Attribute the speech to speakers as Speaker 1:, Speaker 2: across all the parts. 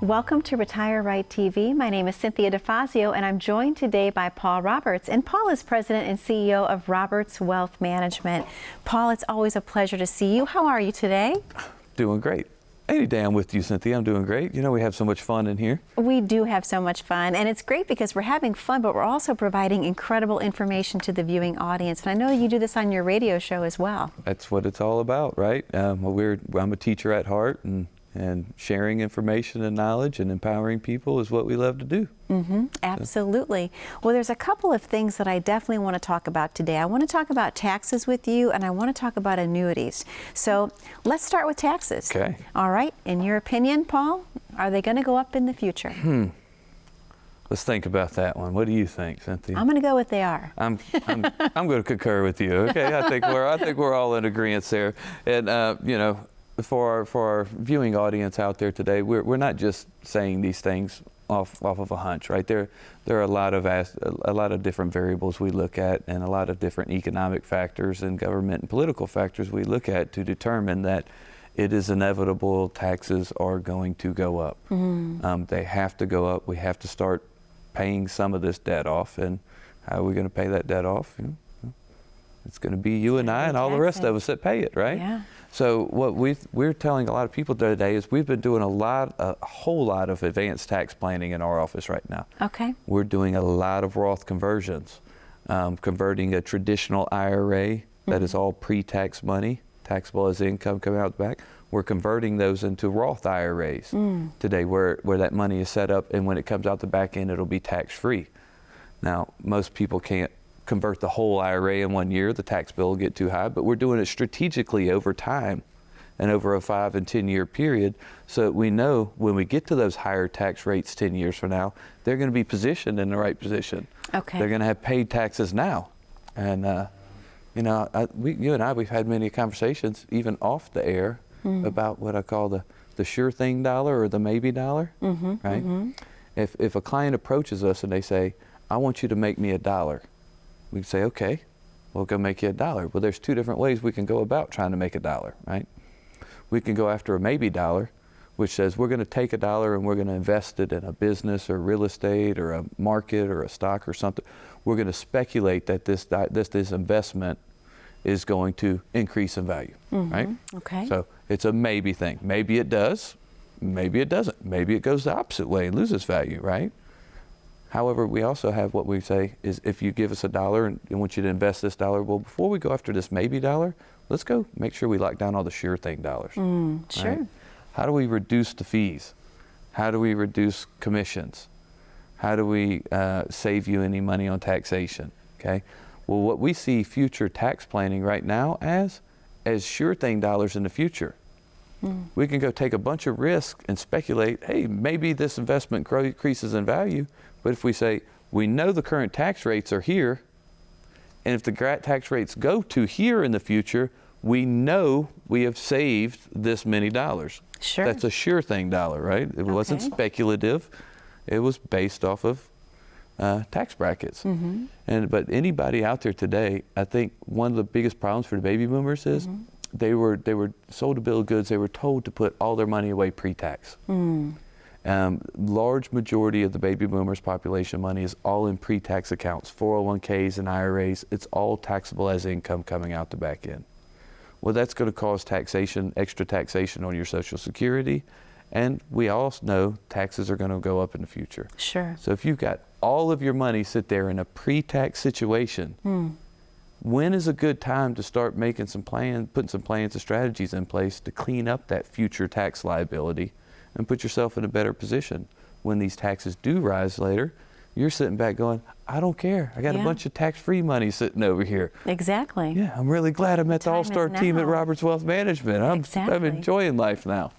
Speaker 1: Welcome to Retire Right TV. My name is Cynthia DeFazio, and I'm joined today by Paul Roberts. And Paul is President and CEO of Roberts Wealth Management. Paul, it's always a pleasure to see you. How are you today?
Speaker 2: Doing great. Any day I'm with you, Cynthia. I'm doing great. You know, we have so much fun in here.
Speaker 1: We do have so much fun, and it's great because we're having fun, but we're also providing incredible information to the viewing audience. And I know you do this on your radio show as well.
Speaker 2: That's what it's all about, right? I'm a teacher at heart, and sharing information and knowledge and empowering people is what we love to do.
Speaker 1: Absolutely. Well, there's a couple of things that I definitely want to talk about today. I want to talk about taxes with you, and I want to talk about annuities. So let's start with taxes.
Speaker 2: Okay.
Speaker 1: All right. In your opinion, Paul, are they going to go up in the future?
Speaker 2: Let's think about that one. What do you think, Cynthia?
Speaker 1: I'm going to go with they are.
Speaker 2: I'm going to concur with you. Okay. I think we're all in agreement there. And you know, for our viewing audience out there today, we're not just saying these things off of a hunch, right? There are a lot of different variables we look at, and a lot of different economic factors and government and political factors we look at to determine that it is inevitable taxes are going to go up. They have to go up. We have to start paying some of this debt off. And how are we going to pay that debt off? You know, it's going to be you and I and all the rest of us that pay it, right?
Speaker 1: Yeah.
Speaker 2: So what we're telling a lot of people today is we've been doing a whole lot of advanced tax planning in our office right now.
Speaker 1: Okay.
Speaker 2: We're doing a lot of Roth conversions, converting a traditional IRA that is all pre-tax money, taxable as income coming out the back. We're converting those into Roth IRAs today, where that money is set up, and when it comes out the back end, it'll be tax-free. Now, most people can't convert the whole IRA in 1 year. The tax bill will get too high, but we're doing it strategically over time and over a 5 and 10 year period, so that we know when we get to those higher tax rates 10 years from now, they're going to be positioned in the right position.
Speaker 1: Okay.
Speaker 2: They're going to have paid taxes now. And you know, you and I, we've had many conversations even off the air about what I call the sure thing dollar, or the maybe dollar, right? If a client approaches us and they say, I want you to make me $1, we can say, okay, we'll go make you $1. Well, there's two different ways we can go about trying to make $1, right? We can go after a maybe dollar, which says we're going to take $1 and we're going to invest it in a business or real estate or a market or a stock or something. We're going to speculate that this investment is going to increase in value, right?
Speaker 1: Okay.
Speaker 2: So it's a maybe thing. Maybe it does, maybe it doesn't. Maybe it goes the opposite way and loses value, right? However, we also have what we say is, if you give us $1 and we want you to invest this $1, well, before we go after this maybe dollar, let's go make sure we lock down all the sure thing dollars.
Speaker 1: Sure.
Speaker 2: Right? How do we reduce the fees? How do we reduce commissions? How do we save you any money on taxation? Okay. Well, what we see future tax planning right now as sure thing dollars in the future. We can go take a bunch of risk and speculate, hey, maybe this investment increases in value. But if we say, we know the current tax rates are here, and if the tax rates go to here in the future, we know we have saved this many dollars.
Speaker 1: Sure.
Speaker 2: That's a sure thing dollar, right? It wasn't speculative. It was based off of tax brackets. But anybody out there today, I think one of the biggest problems for the baby boomers is they were sold a bill of goods. They were told to put all their money away pre-tax. Large majority of the baby boomers population money is all in pre-tax accounts, 401ks and IRAs. It's all taxable as income coming out the back end. Well, that's going to cause taxation, extra taxation on your Social Security. And we all know taxes are going to go up in the future.
Speaker 1: Sure.
Speaker 2: So if you've got all of your money sit there in a pre-tax situation, when is a good time to start making some plans, putting some plans and strategies in place to clean up that future tax liability and put yourself in a better position when these taxes do rise later? You're sitting back going, I don't care. I got a bunch of tax-free money sitting over here.
Speaker 1: Exactly.
Speaker 2: Yeah, I'm really glad I'm at the all-star team at Roberts Wealth Management. I'm enjoying life now.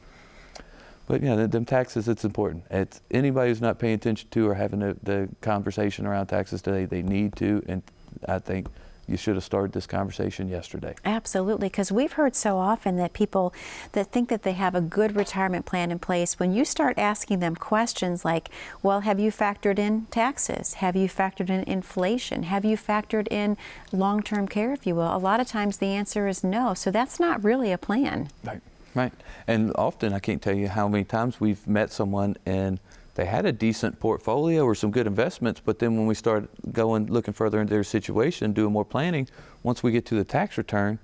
Speaker 2: But yeah, them taxes, it's important. It's anybody who's not paying attention to or having the conversation around taxes today, they need to, and I think you should have started this conversation yesterday.
Speaker 1: Absolutely, because we've heard so often that people that think that they have a good retirement plan in place, when you start asking them questions like, well, have you factored in taxes? Have you factored in inflation? Have you factored in long-term care, if you will? A lot of times the answer is no, so that's not really a plan.
Speaker 2: Right. Right. And often, I can't tell you how many times we've met someone and they had a decent portfolio or some good investments, but then when we start looking further into their situation, doing more planning, once we get to the tax return,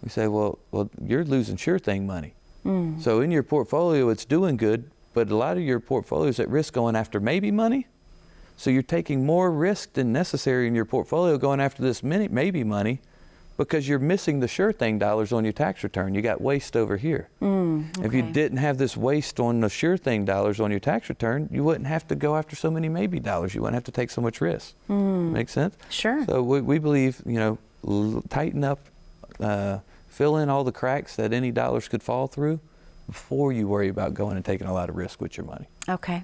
Speaker 2: we say, well, you're losing sure thing money. So in your portfolio, it's doing good, but a lot of your portfolio is at risk going after maybe money. So you're taking more risk than necessary in your portfolio going after this maybe money, because you're missing the sure thing dollars on your tax return. You got waste over here.
Speaker 1: Okay.
Speaker 2: If you didn't have this waste on the sure thing dollars on your tax return, you wouldn't have to go after so many maybe dollars. You wouldn't have to take so much risk. Make sense?
Speaker 1: Sure.
Speaker 2: So we believe, tighten up, fill in all the cracks that any dollars could fall through before you worry about going and taking a lot of risk with your money.
Speaker 1: Okay.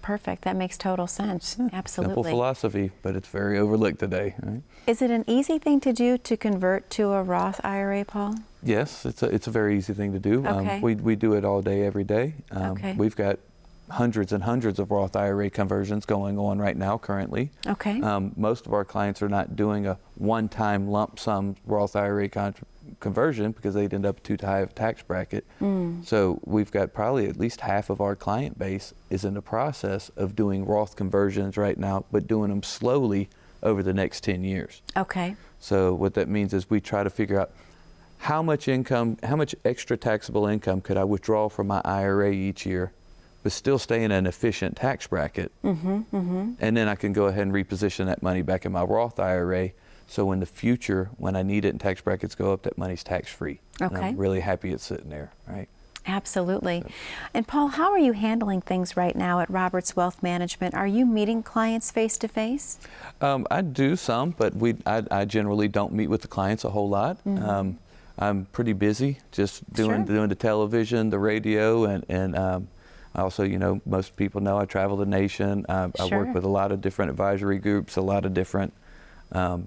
Speaker 1: Perfect. That makes total sense. Absolutely.
Speaker 2: Simple philosophy, but it's very overlooked today. Right?
Speaker 1: Is it an easy thing to do to convert to a Roth IRA, Paul?
Speaker 2: Yes, it's a very easy thing to do.
Speaker 1: Okay.
Speaker 2: We do it all day, every day.
Speaker 1: Okay.
Speaker 2: We've got hundreds and hundreds of Roth IRA conversions going on right now currently.
Speaker 1: Okay.
Speaker 2: Most of our clients are not doing a one-time lump sum Roth IRA conversion because they'd end up too high of a tax bracket. So we've got probably at least half of our client base is in the process of doing Roth conversions right now, but doing them slowly over the next 10 years.
Speaker 1: Okay.
Speaker 2: So what that means is we try to figure out how much extra taxable income could I withdraw from my IRA each year, but still stay in an efficient tax bracket. And then I can go ahead and reposition that money back in my Roth IRA. So in the future, when I need it and tax brackets go up, that money's tax-free.
Speaker 1: Okay.
Speaker 2: And I'm really happy it's sitting there, right?
Speaker 1: Absolutely. And Paul, how are you handling things right now at Roberts Wealth Management? Are you meeting clients face-to-face?
Speaker 2: I do some, but I generally don't meet with the clients a whole lot. I'm pretty busy just doing the television, the radio, and also, most people know I travel the nation. I work with a lot of different advisory groups, a lot of different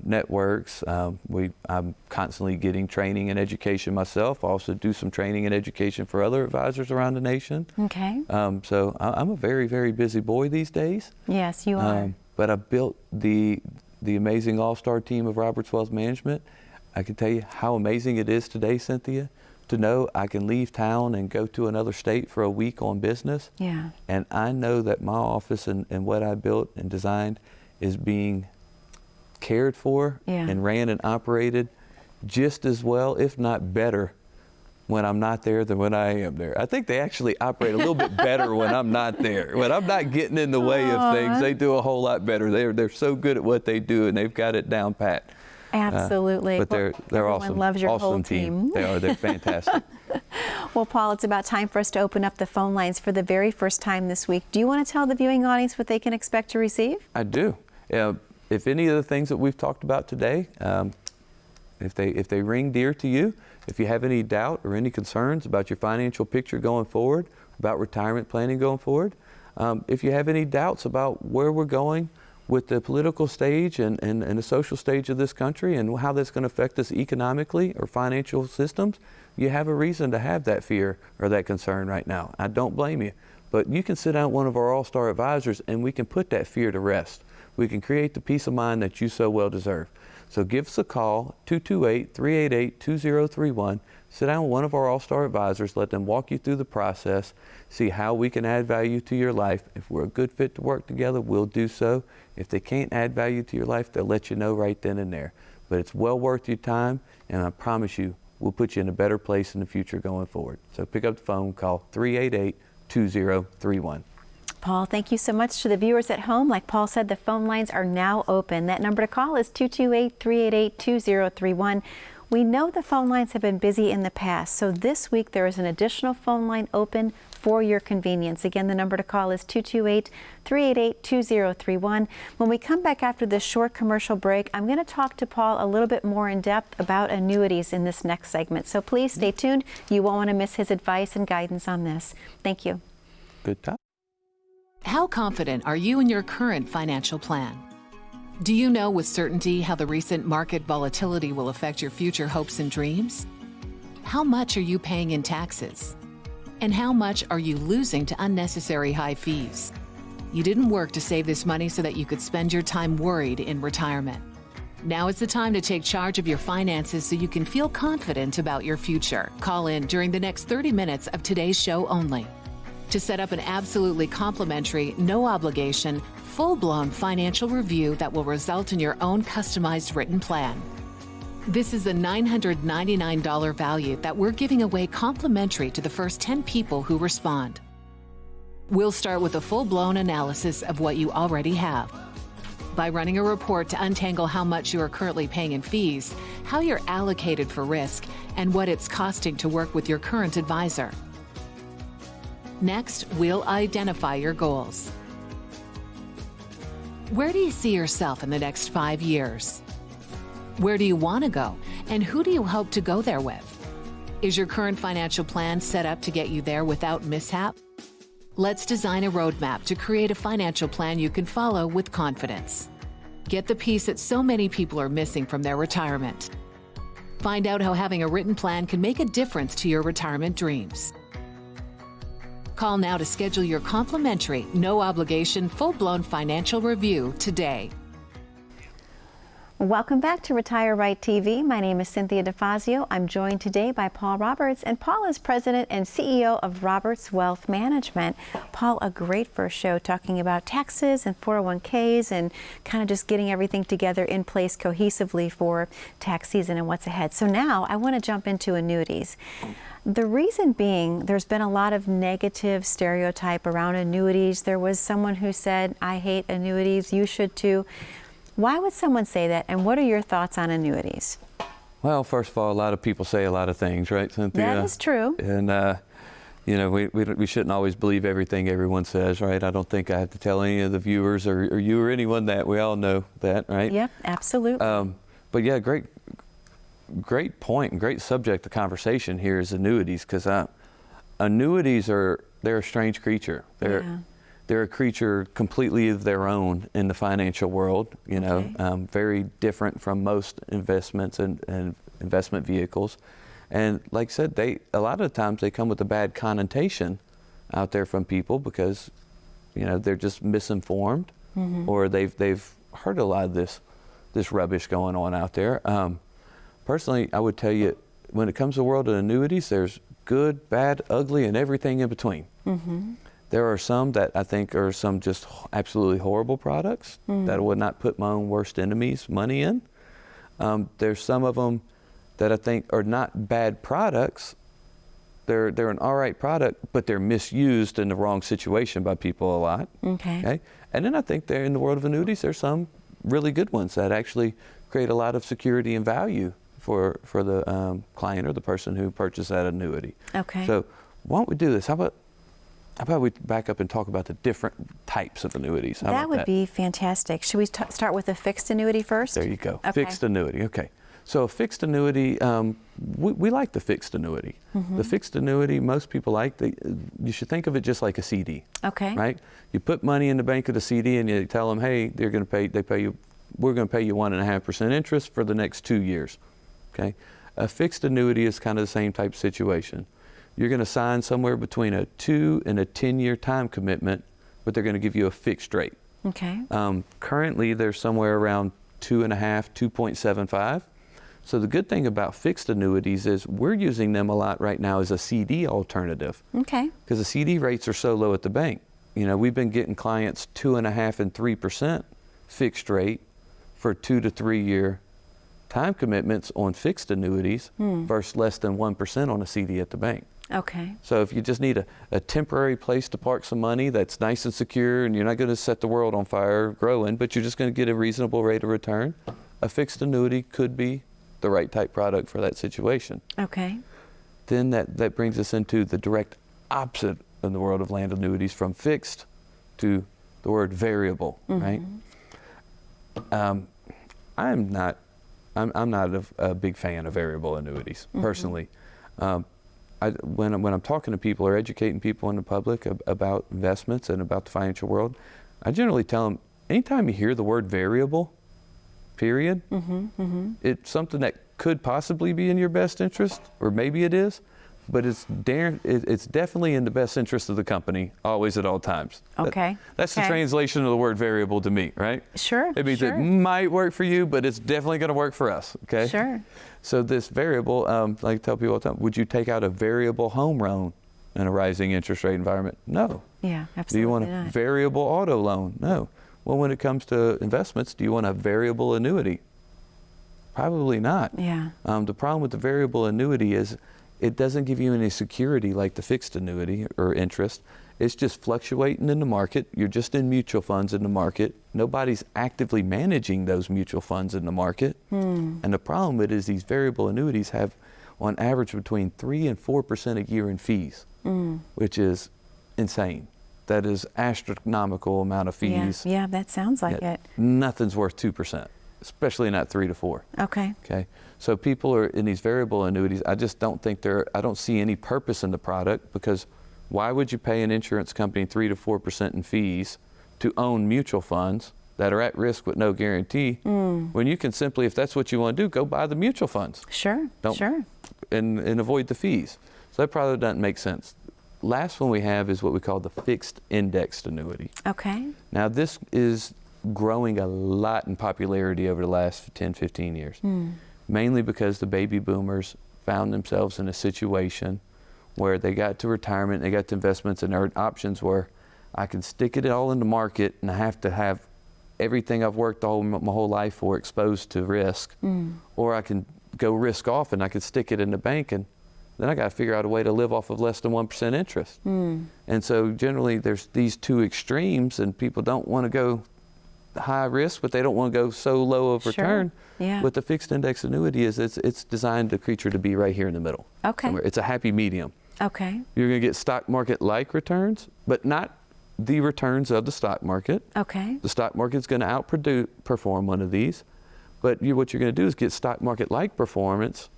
Speaker 2: networks. I'm constantly getting training and education myself. I also do some training and education for other advisors around the nation.
Speaker 1: Okay.
Speaker 2: So I'm a very, very busy boy these days.
Speaker 1: Yes, you are.
Speaker 2: But I built the amazing all-star team of Roberts Wealth Management. I can tell you how amazing it is today, Cynthia, to know I can leave town and go to another state for a week on business.
Speaker 1: Yeah.
Speaker 2: And I know that my office and what I built and designed is being cared for and ran and operated just as well, if not better, when I'm not there than when I am there. I think they actually operate a little bit better when I'm not there. When I'm not getting in the way of things, they do a whole lot better. They're so good at what they do, and they've got it down pat.
Speaker 1: Absolutely.
Speaker 2: But they're awesome.
Speaker 1: Everyone loves your
Speaker 2: awesome
Speaker 1: whole team.
Speaker 2: They're fantastic.
Speaker 1: Well, Paul, it's about time for us to open up the phone lines for the very first time this week. Do you want to tell the viewing audience what they can expect to receive?
Speaker 2: I do. If any of the things that we've talked about today, if they ring dear to you, if you have any doubt or any concerns about your financial picture going forward, about retirement planning going forward, if you have any doubts about where we're going with the political stage and the social stage of this country and how that's going to affect us economically or financial systems, you have a reason to have that fear or that concern right now. I don't blame you. But you can sit down with one of our all-star advisors and we can put that fear to rest. We can create the peace of mind that you so well deserve. So give us a call, 228-388-2031. Sit down with one of our all-star advisors, let them walk you through the process, see how we can add value to your life. If we're a good fit to work together, we'll do so. If they can't add value to your life, they'll let you know right then and there. But it's well worth your time, and I promise you, we'll put you in a better place in the future going forward. So pick up the phone, call 388-2031.
Speaker 1: Paul, thank you so much to the viewers at home. Like Paul said, the phone lines are now open. That number to call is 228-388-2031. We know the phone lines have been busy in the past, so this week there is an additional phone line open for your convenience. Again, the number to call is 228-388-2031. When we come back after this short commercial break, I'm going to talk to Paul a little bit more in depth about annuities in this next segment. So please stay tuned. You won't want to miss his advice and guidance on this. Thank you.
Speaker 2: Good time.
Speaker 3: How confident are you in your current financial plan? Do you know with certainty how the recent market volatility will affect your future hopes and dreams? How much are you paying in taxes? And how much are you losing to unnecessary high fees? You didn't work to save this money so that you could spend your time worried in retirement. Now is the time to take charge of your finances so you can feel confident about your future. Call in during the next 30 minutes of today's show only to set up an absolutely complimentary, no obligation, full-blown financial review that will result in your own customized written plan. This is a $999 value that we're giving away complimentary to the first 10 people who respond. We'll start with a full-blown analysis of what you already have by running a report to untangle how much you are currently paying in fees, how you're allocated for risk, and what it's costing to work with your current advisor. Next, we'll identify your goals. Where do you see yourself in the next 5 years? Where do you want to go, and who do you hope to go there with? Is your current financial plan set up to get you there without mishap? Let's design a roadmap to create a financial plan you can follow with confidence. Get the piece that so many people are missing from their retirement. Find out how having a written plan can make a difference to your retirement dreams. Call now to schedule your complimentary, no obligation, full-blown financial review today.
Speaker 1: Welcome back to Retire Right TV. My name is Cynthia DeFazio. I'm joined today by Paul Roberts, and Paul is president and CEO of Roberts Wealth Management. Paul, a great first show talking about taxes and 401ks and kind of just getting everything together in place cohesively for tax season and what's ahead. So now I want to jump into annuities. The reason being, there's been a lot of negative stereotype around annuities. There was someone who said, I hate annuities, you should too. Why would someone say that, and what are your thoughts on annuities?
Speaker 2: Well, first of all, a lot of people say a lot of things, right, Cynthia?
Speaker 1: That is true.
Speaker 2: And, you know, we shouldn't always believe everything everyone says, right? I don't think I have to tell any of the viewers or you or anyone that. We all know that, right?
Speaker 1: Yep, absolutely.
Speaker 2: But yeah, great point and great subject of conversation here is annuities, because annuities they're a strange creature. They're a creature completely of their own in the financial world, you know, very different from most investments and investment vehicles. And like I said, a lot of times they come with a bad connotation out there from people because, you know, they're just misinformed, or they've heard a lot of this rubbish going on out there. Personally, I would tell you, when it comes to the world of annuities, there's good, bad, ugly, and everything in between. There are some that I think are some just absolutely horrible products that I would not put my own worst enemy's money in. There's some of them that I think are not bad products. They're an all right product, but they're misused in the wrong situation by people a lot. Okay. And then I think there in the world of annuities, there's some really good ones that actually create a lot of security and value for the client or the person who purchased that annuity.
Speaker 1: Okay.
Speaker 2: So why don't we do this? How about we back up and talk about the different types of annuities?
Speaker 1: That would be fantastic. Should we start with a fixed annuity first?
Speaker 2: There you go.
Speaker 1: Okay.
Speaker 2: Fixed annuity. Okay. So a fixed annuity, we like the fixed annuity. The fixed annuity, most people like. You should think of it just like a CD.
Speaker 1: Okay.
Speaker 2: Right? You put money in the bank of the CD and you tell them, hey, we're going to pay you 1.5% interest for the next 2 years. Okay. A fixed annuity is kind of the same type of situation. You're going to sign somewhere between a 2 and a 10-year time commitment, but they're going to give you a fixed rate.
Speaker 1: Okay.
Speaker 2: Currently, they're somewhere around 2.5, 2.75. So the good thing about fixed annuities is we're using them a lot right now as a CD alternative.
Speaker 1: Okay.
Speaker 2: Because the CD rates are so low at the bank. You know, we've been getting clients 2.5 and 3% fixed rate for 2 to 3 year time commitments on fixed annuities versus less than 1% on a CD at the bank.
Speaker 1: Okay.
Speaker 2: So if you just need a temporary place to park some money that's nice and secure and you're not going to set the world on fire growing, but you're just going to get a reasonable rate of return, a fixed annuity could be the right type product for that situation.
Speaker 1: Okay.
Speaker 2: Then that brings us into the direct opposite in the world of land annuities, from fixed to the word variable, right? I'm not a big fan of variable annuities, personally. When I'm talking to people or educating people in the public about investments and about the financial world, I generally tell them, anytime you hear the word variable, period, it's something that could possibly be in your best interest, or maybe it is, but it's definitely in the best interest of the company, always at all times.
Speaker 1: Okay.
Speaker 2: That's
Speaker 1: Okay.
Speaker 2: the translation of the word variable to me, right?
Speaker 1: Sure.
Speaker 2: It means
Speaker 1: sure.
Speaker 2: it might work for you, but it's definitely going to work for us. Okay.
Speaker 1: Sure.
Speaker 2: So this variable, like I tell people all the time, would you take out a variable home loan in a rising interest rate environment? No.
Speaker 1: Yeah,
Speaker 2: Do
Speaker 1: absolutely
Speaker 2: you want a
Speaker 1: not.
Speaker 2: variable auto loan? No. Well, when it comes to investments, do you want a variable annuity? Probably not.
Speaker 1: Yeah.
Speaker 2: The problem with the variable annuity is it doesn't give you any security like the fixed annuity or interest. It's just fluctuating in the market. You're just in mutual funds in the market. Nobody's actively managing those mutual funds in the market. And the problem with it is these variable annuities have on average between 3 and 4% a year in fees, which is insane. That is astronomical amount of fees.
Speaker 1: Yeah, that sounds like
Speaker 2: Yet
Speaker 1: it.
Speaker 2: Nothing's worth 2%, especially not 3 to 4.
Speaker 1: Okay.
Speaker 2: Okay, so people are in these variable annuities. I just don't think I don't see any purpose in the product, because why would you pay an insurance company 3 to 4% in fees to own mutual funds that are at risk with no guarantee, when you can simply, if that's what you want to do, go buy the mutual funds
Speaker 1: Sure.
Speaker 2: Don't-
Speaker 1: Sure.
Speaker 2: and avoid the fees. So that probably doesn't make sense. Last one we have is what we call the fixed indexed annuity.
Speaker 1: Okay.
Speaker 2: Now this is growing a lot in popularity over the last 10, 15 years, mainly because the baby boomers found themselves in a situation where they got to retirement, they got to investments, and their options were, I can stick it all in the market and I have to have everything I've worked my whole life for exposed to risk, or I can go risk off and I can stick it in the bank, and then I got to figure out a way to live off of less than 1% interest. And so generally there's these two extremes, and people don't want to go high risk, but they don't want to go so low of
Speaker 1: Sure.
Speaker 2: return.
Speaker 1: Yeah.
Speaker 2: With the fixed index annuity it's designed the creature to be right here in the middle.
Speaker 1: Okay.
Speaker 2: Somewhere. It's a happy medium.
Speaker 1: Okay.
Speaker 2: You're going to get stock market like returns, but not the returns of the stock market.
Speaker 1: Okay.
Speaker 2: The stock market's going to outperform one of these, but what you're going to do is get stock market like performance,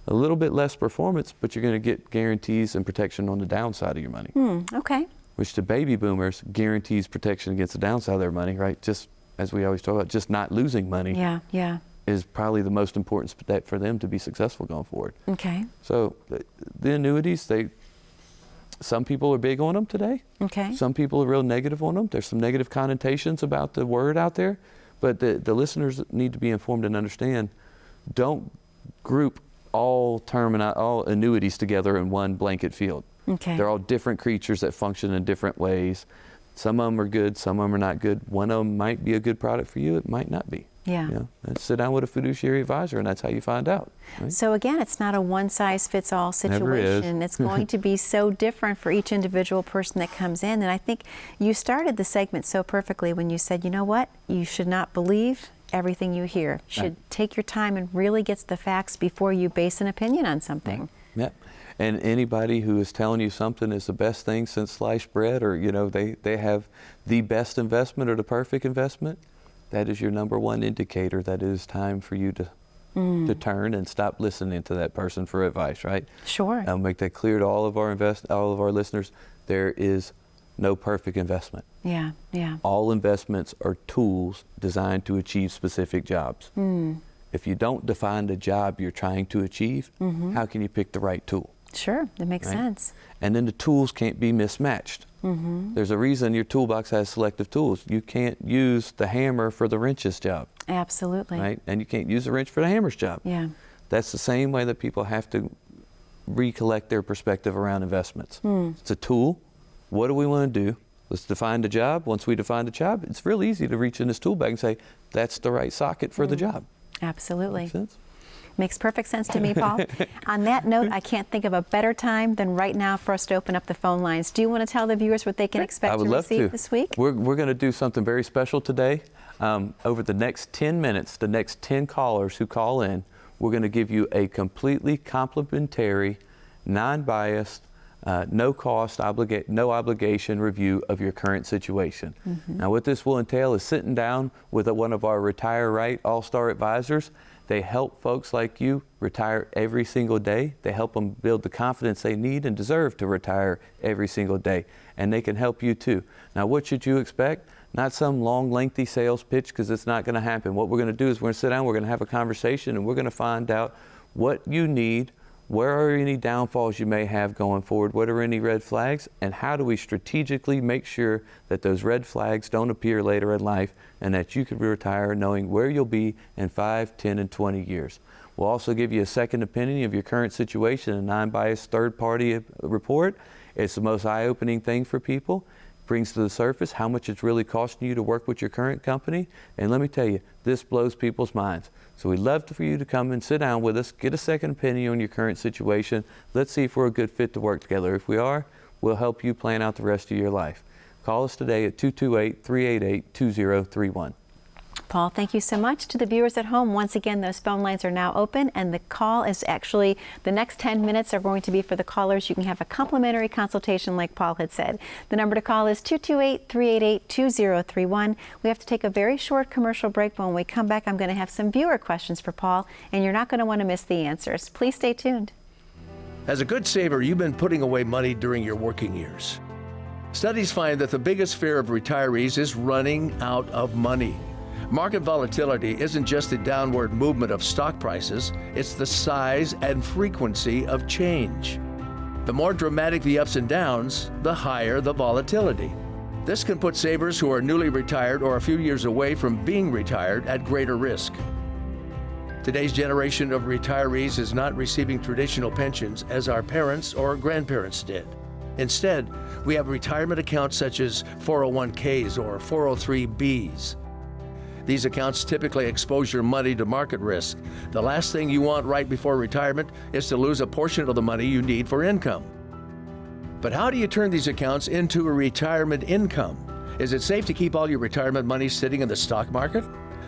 Speaker 2: a little bit less performance, but you're going to get guarantees and protection on the downside of your money,
Speaker 1: Okay.
Speaker 2: which the baby boomers guarantees protection against the downside of their money, right? Just as we always talk about, just not losing money
Speaker 1: Yeah. Yeah.
Speaker 2: is probably the most important step for them to be successful going forward.
Speaker 1: Okay.
Speaker 2: So the annuities, some people are big on them today.
Speaker 1: Okay.
Speaker 2: Some people are real negative on them. There's some negative connotations about the word out there, but the listeners need to be informed and understand. Don't group all annuities together in one blanket field.
Speaker 1: Okay.
Speaker 2: They're all different creatures that function in different ways. Some of them are good, some of them are not good. One of them might be a good product for you, it might not be.
Speaker 1: Yeah.
Speaker 2: You know, and sit down with a fiduciary advisor, and that's how you find out. Right?
Speaker 1: So again, it's not a one-size-fits-all
Speaker 2: Never is.
Speaker 1: situation. It's going to be so different for each individual person that comes in. And I think you started the segment so perfectly when you said, you know what? You should not believe everything you hear. You should take your time and really get the facts before you base an opinion on something.
Speaker 2: Yeah. And anybody who is telling you something is the best thing since sliced bread, or they have the best investment or the perfect investment, that is your number one indicator that it is time for you to turn and stop listening to that person for advice, right?
Speaker 1: Sure.
Speaker 2: I'll make that clear to all of our listeners. There is no perfect investment.
Speaker 1: Yeah. Yeah.
Speaker 2: All investments are tools designed to achieve specific jobs. If you don't define the job you're trying to achieve, how can you pick the right tool?
Speaker 1: Sure. That makes
Speaker 2: Right.
Speaker 1: sense.
Speaker 2: And then the tools can't be mismatched. There's a reason your toolbox has selective tools. You can't use the hammer for the wrench's job,
Speaker 1: Absolutely.
Speaker 2: right? And you can't use the wrench for the hammer's job.
Speaker 1: Yeah.
Speaker 2: That's the same way that people have to recollect their perspective around investments. It's a tool. What do we want to do? Let's define the job. Once we define the job, it's real easy to reach in this tool bag and say, that's the right socket for the job.
Speaker 1: Absolutely.
Speaker 2: Make sense?
Speaker 1: Makes perfect sense to me, Paul. On that note, I can't think of a better time than right now for us to open up the phone lines. Do you want to tell the viewers what they can expect
Speaker 2: I would
Speaker 1: to
Speaker 2: love
Speaker 1: receive
Speaker 2: to.
Speaker 1: this week?
Speaker 2: We're going to do something very special today. Over the next 10 minutes, the next 10 callers who call in, we're going to give you a completely complimentary, non-biased, no cost, no obligation review of your current situation. Now what this will entail is sitting down with one of our Retire Right All-Star advisors. They help folks like you retire every single day. They help them build the confidence they need and deserve to retire every single day. And they can help you too. Now what should you expect? Not some long, lengthy sales pitch, because it's not going to happen. What we're going to do is we're going to sit down, we're going to have a conversation, and we're going to find out what you need Where are any downfalls you may have going forward? What are any red flags? And how do we strategically make sure that those red flags don't appear later in life and that you can retire knowing where you'll be in 5, 10, and 20 years? We'll also give you a second opinion of your current situation, a non-biased third-party report. It's the most eye-opening thing for people. Brings to the surface how much it's really costing you to work with your current company. And let me tell you, this blows people's minds. So we'd love for you to come and sit down with us, get a second opinion on your current situation. Let's see if we're a good fit to work together. If we are, we'll help you plan out the rest of your life. Call us today at 228-388-2031.
Speaker 1: Paul, thank you so much. To the viewers at home, once again, those phone lines are now open, and the call is actually, the next 10 minutes are going to be for the callers. You can have a complimentary consultation like Paul had said. The number to call is 228-388-2031. We have to take a very short commercial break, but when we come back, I'm going to have some viewer questions for Paul, and you're not going to want to miss the answers. Please stay tuned.
Speaker 4: As a good saver, you've been putting away money during your working years. Studies find that the biggest fear of retirees is running out of money. Market volatility isn't just the downward movement of stock prices, it's the size and frequency of change. The more dramatic the ups and downs, the higher the volatility. This can put savers who are newly retired or a few years away from being retired at greater risk. Today's generation of retirees is not receiving traditional pensions as our parents or grandparents did. Instead, we have retirement accounts such as 401ks or 403bs. These accounts typically expose your money to market risk. The last thing you want right before retirement is to lose a portion of the money you need for income. But how do you turn these accounts into a retirement income? Is it safe to keep all your retirement money sitting in the stock market?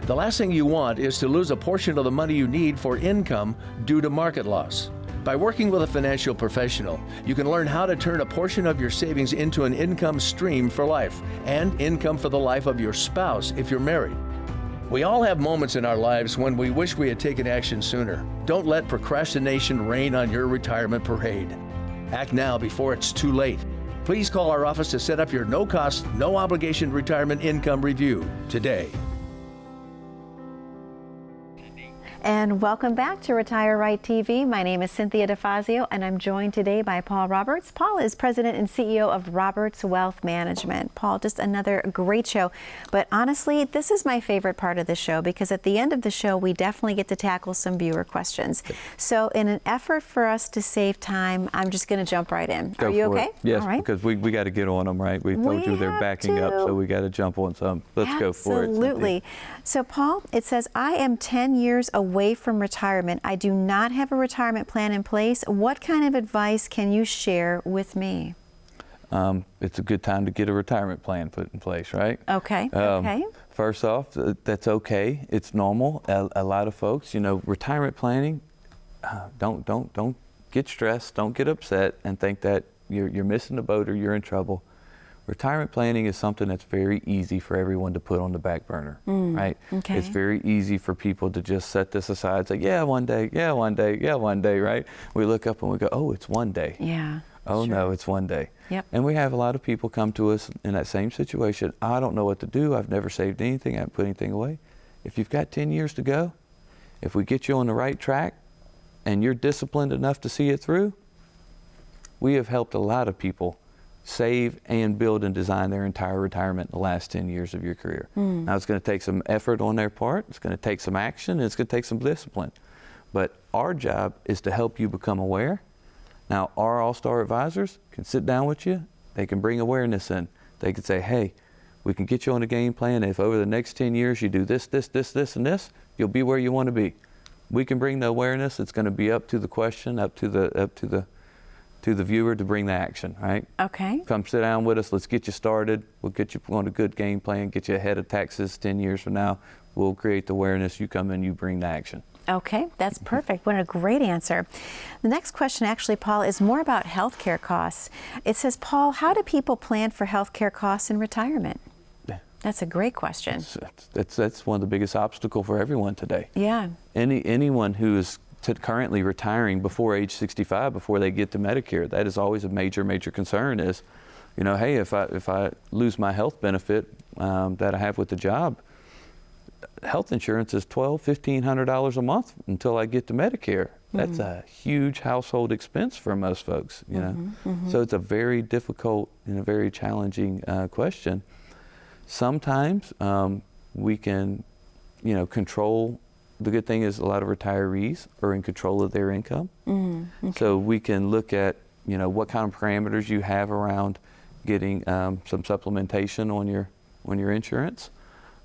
Speaker 4: The last thing you want is to lose a portion of the money you need for income due to market loss. By working with a financial professional, you can learn how to turn a portion of your savings into an income stream for life and income for the life of your spouse if you're married. We all have moments in our lives when we wish we had taken action sooner. Don't let procrastination reign on your retirement parade. Act now before it's too late. Please call our office to set up your no-cost, no-obligation retirement income review today.
Speaker 1: And welcome back to Retire Right TV. My name is Cynthia DeFazio, and I'm joined today by Paul Roberts. Paul is president and CEO of Roberts Wealth Management. Paul, just another great show. But honestly, this is my favorite part of the show because at the end of the show, we definitely get to tackle some viewer questions. So in an effort for us to save time, I'm just going to jump right in. Are you okay?
Speaker 2: Yes,
Speaker 1: all right.
Speaker 2: because we got to get on them, right? We told you they're backing up, so we got to jump on some. Let's go for it.
Speaker 1: Absolutely. So Paul, it says, I am 10 years away from retirement. I do not have a retirement plan in place. What kind of advice can you share with me?
Speaker 2: It's a good time to get a retirement plan put in place, right?
Speaker 1: Okay. Okay.
Speaker 2: First off, that's okay. It's normal. A lot of folks, you know, retirement planning, don't get stressed, don't get upset and think that you're missing the boat or you're in trouble. Retirement planning is something that's very easy for everyone to put on the back burner, right?
Speaker 1: Okay.
Speaker 2: It's very easy for people to just set this aside and say, yeah, one day, yeah, one day, yeah, one day, right? We look up and we go, oh, it's one day.
Speaker 1: Yeah.
Speaker 2: Oh, no, it's one day.
Speaker 1: Yep.
Speaker 2: And we have a lot of people come to us in that same situation. I don't know what to do. I've never saved anything. I haven't put anything away. If you've got 10 years to go, if we get you on the right track and you're disciplined enough to see it through, we have helped a lot of people save and build and design their entire retirement in the last 10 years of your career. Now, it's going to take some effort on their part. It's going to take some action. And it's going to take some discipline. But our job is to help you become aware. Now, our All-Star advisors can sit down with you. They can bring awareness in. They can say, hey, we can get you on a game plan. If over the next 10 years you do this, this, this, this, and this, you'll be where you want to be. We can bring the awareness. It's going to be up to the question, up to the viewer to bring the action, right?
Speaker 1: Okay.
Speaker 2: Come sit down with us. Let's get you started. We'll get you on a good game plan, get you ahead of taxes 10 years from now. We'll create the awareness. You come in, you bring the action.
Speaker 1: Okay, that's perfect. What a great answer. The next question actually, Paul, is more about healthcare costs. It says, Paul, how do people plan for healthcare costs in retirement? That's a great question.
Speaker 2: That's one of the biggest obstacles for everyone today.
Speaker 1: Yeah.
Speaker 2: Anyone who is currently retiring before age 65, before they get to Medicare, that is always a major concern is, you know, hey, if I lose my health benefit that I have with the job, health insurance is $1,200, $1,500 a month until I get to Medicare. That's a huge household expense for most folks, you know. So it's a very difficult and a very challenging question. Sometimes we can, you know, control. The good thing is a lot of retirees are in control of their income. So we can look at, you know, what kind of parameters you have around getting some supplementation on your insurance.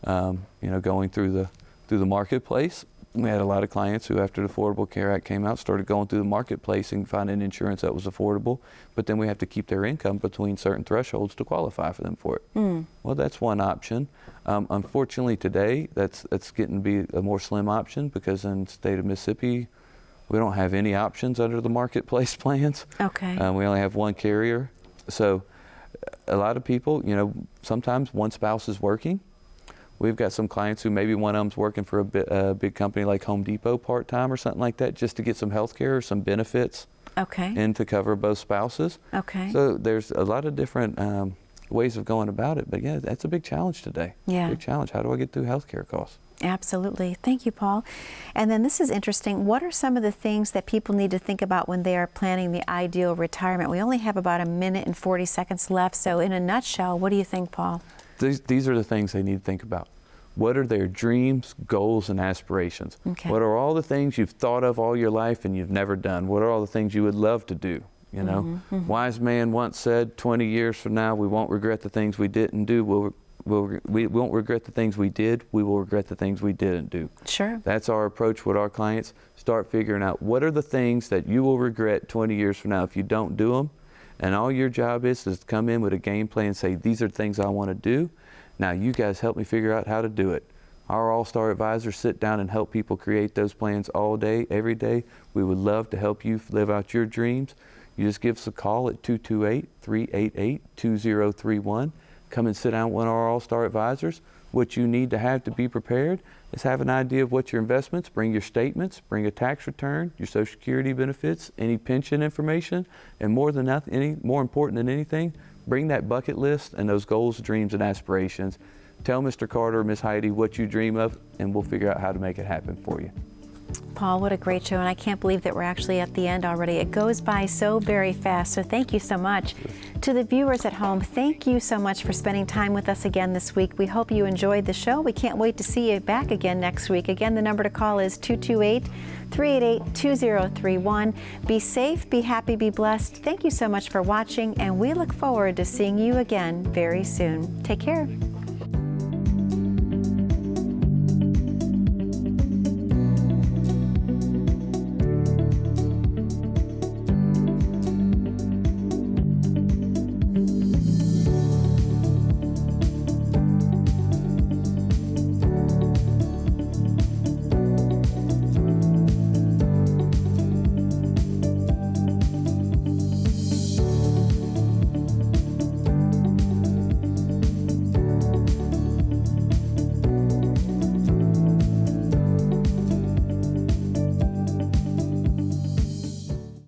Speaker 2: You know, going through the marketplace. We had a lot of clients who, after the Affordable Care Act came out, started going through the marketplace and finding insurance that was affordable, but then we have to keep their income between certain thresholds to qualify for them for it. Well, that's one option. Unfortunately today, that's getting to be a more slim option, because in the state of Mississippi, we don't have any options under the marketplace plans.
Speaker 1: Okay.
Speaker 2: We only have one carrier. So a lot of people, you know, sometimes one spouse is working. We've got some clients who maybe one of them's working for a big company like Home Depot part-time or something like that, just to get some health care or some benefits in to cover both spouses.
Speaker 1: Okay.
Speaker 2: So there's a lot of different ways of going about it. But yeah, that's a big challenge today.
Speaker 1: Yeah.
Speaker 2: Big challenge. How do I get through health care costs?
Speaker 1: Absolutely. Thank you, Paul. And then this is interesting. What are some of the things that people need to think about when they are planning the ideal retirement? We only have about 1 minute and 40 seconds left. So in a nutshell, what do you think, Paul?
Speaker 2: These are the things they need to think about. What are their dreams, goals, and aspirations?
Speaker 1: Okay.
Speaker 2: What are all the things you've thought of all your life and you've never done? What are all the things you would love to do? You know, wise man once said, 20 years from now, we won't regret the things we didn't do. We won't regret the things we did. We will regret the things we didn't do.
Speaker 1: Sure.
Speaker 2: That's our approach with our clients. Start figuring out what are the things that you will regret 20 years from now if you don't do them. And all your job is to come in with a game plan and say, these are the things I want to do. Now you guys help me figure out how to do it. Our All-Star advisors sit down and help people create those plans all day, every day. We would love to help you live out your dreams. You just give us a call at 228-388-2031. Come and sit down with one of our All-Star advisors. What you need to have to be prepared is have an idea of what your investments, bring your statements, bring a tax return, your Social Security benefits, any pension information, and more important than anything, bring that bucket list and those goals, dreams, and aspirations. Tell Mr. Carter or Ms. Heidi what you dream of, and we'll figure out how to make it happen for you.
Speaker 1: Paul, what a great show, and I can't believe that we're actually at the end already. It goes by so very fast, so thank you so much. To the viewers at home, thank you so much for spending time with us again this week. We hope you enjoyed the show. We can't wait to see you back again next week. Again, the number to call is 228-388-2031. Be safe, be happy, be blessed. Thank you so much for watching, and we look forward to seeing you again very soon. Take care.